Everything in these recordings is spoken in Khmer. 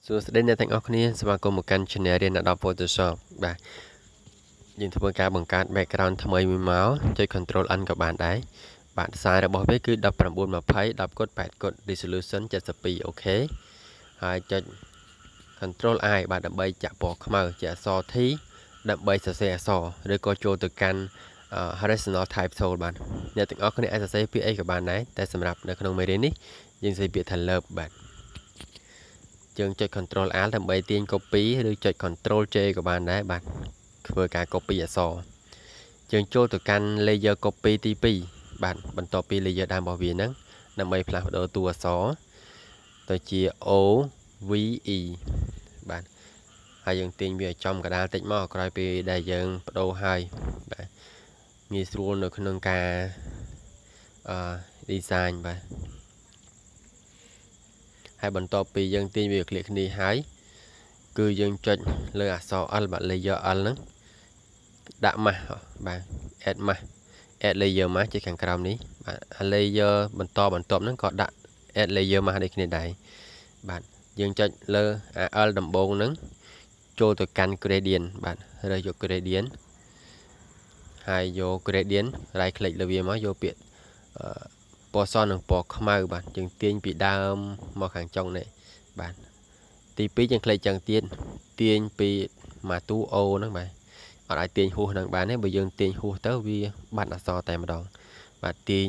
សួស្តីអ្នកទាំងអស់គ្នាស្វាគមន៍មកកាន់ Channel រៀនដល់ Photoshop បាទយើងធ្វើការបង្កើត background ថ្មីមួយមកចុច Control N ក៏បានដែរបាទ size របស់វាគឺ1920 10x8 resolution 72 អូខេហើយចុច Control I បាទដើម្បីចាក់ពណ៌ខ្មៅជាអក្សរ T ដើម្បីសរសេរអក្សរឬក៏ចូលទៅកាន់ horizontal type tool បាទអ្នកទាំងអស់គ្នាអាចសរសេរពាក្យអីក៏បានដែរតែសម្រាប់នៅក្នុងមេរៀននេះយើងសរសេរពាក្យថាលើបបាទយើងចុច Control Alt ដើម្បីទាញ copy ឬចុច Control J ក៏បានដែរបាទធ្វើការ copy អក្សរយើងចូលទៅកាន់ layer copy ទី2បាទបន្ទាប់ពី layer ដើមរបស់វាហ្នឹងដើម្បីផ្លាស់ប្ដូរតួអក្សរទៅជា O V E បាទហើយយើងទាញវាឲ្យចំកដាលតិចមកក្រោយពីដែលយើងបដូរហើយបាទងាយស្រួលនៅក្នុងការ design បាទហើយបន្ទាប់ពីយើងទាញវាคลิกគ្នាហើយគឺយើងចុចលើអក្សរ L បាទ layer L ហ្នឹងដាក់ mask បាទ add mask add layer mask ជាខាងក្រោមនេះបាទ layer បន្តបន្ទាប់ហ្នឹងក៏ដាក់ add layer mask ដូចគ្នាដែរបាទយើងចុចលើ L ដំបូងហ្នឹងចូលទៅកាន់ gradient បាទរើសយក gradient ហើយយក gradient right click លើវាមកយកពាក្យពណ៌សនិងពណ៌ខ្មៅបាទយើងទាញពីដើមមកខាងចុងនេះបាទទី2យើងคลิกចឹងទៀតទាញពីមកទូ O ហ្នឹងបាទអត់អាចទាញហួសហ្នឹងបានទេបើយើងទាញហួសទៅវាបាត់អក្សរតែម្ដងបាទទាញ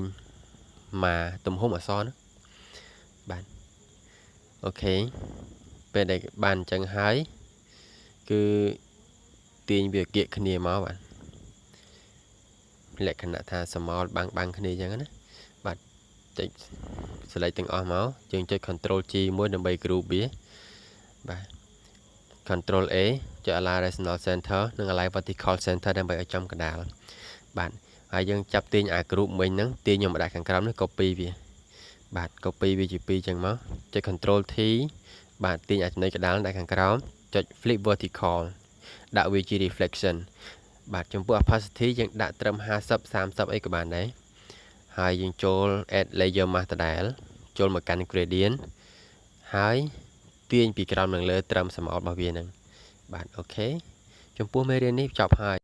មកទំហំអក្សរហ្នឹងបាទអូខេពេលដែលបានអញ្ចឹងហើយគឺទាញវាគៀកគ្នាមកបាទលក្ខណៈថាសមោលបាំងគ្នាអញ្ចឹងណាបាទចុច select ទាំងអស់មកយើងចុច Control G មួយដើម្បី group វាបាទ Control A ចុច Align Horizontal Center និង Align Vertical Center ដើម្បីឲ្យចំកណ្ដាលបាទហើយយើងចាប់ទាញអា group មិញហ្នឹងទាញយកមកដាក់ខាងក្រោមនេះ copy វាបាទ copy វាជា2អញ្ចឹងមកចុច Control T បាទទាញអាចចំណុចកណ្ដាលដាក់ខាងក្រោមចុច Flip Vertical ដាក់វាជា reflection បាទចំពោះ opacity យើងដាក់ត្រឹម50 30អីក៏បានដែរហើយយើងចូល add layer mask ដដែលចូលមកកាន់ gradient ហើយទាញពីក្រោមនឹងលើត្រឹមសម្អល់របស់វាហ្នឹងបាទអូខេចំពោះមេរៀននេះចប់ហើយ